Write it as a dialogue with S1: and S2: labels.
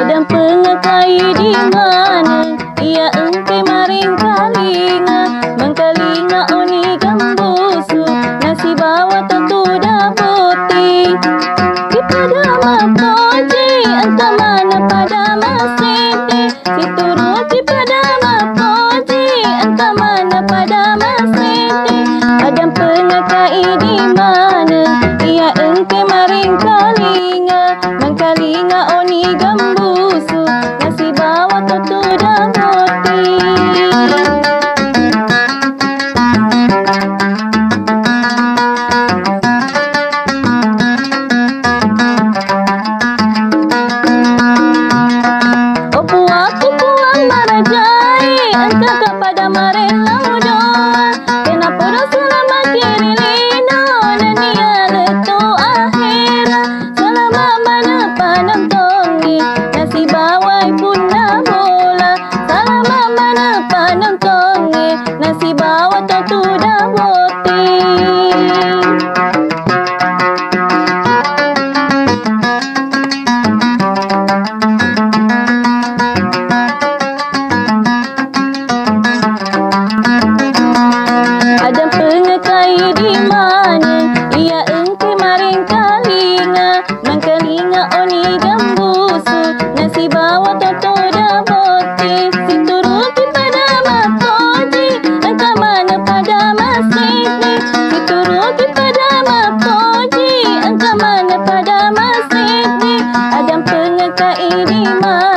S1: Adam pengakai di mana? Ia engke maring kalinga, mengkalinga oni gambusu, nasi bawa tentu dah putih. Di pada mapoji, entah mana pada masiti. Si turut di pada mapoji, entah mana pada masiti. Adam pengakai di mana? Ia engke maring kalinga, mengkalinga oni gambusu, nasi bawa tentu dah putih. Aku puang marajai, entah kepada marelau doa. Kenapa dah selama kiri lino, dan dia letu akhirat. Selama mana panam tongi, nasi bawai pun dah bola. Selama mana panam tongi, nasi bawa tentu dah putih. Adam pengakai di mana? Ia engke maring kalinga, mengkalinga oni gambusu, nasi bawa tentu dah putih. Si turut di pada mapoji, entah mana pada masiti. Si turut di pada mapoji, entah mana pada masiti. Adam pengakai di mana?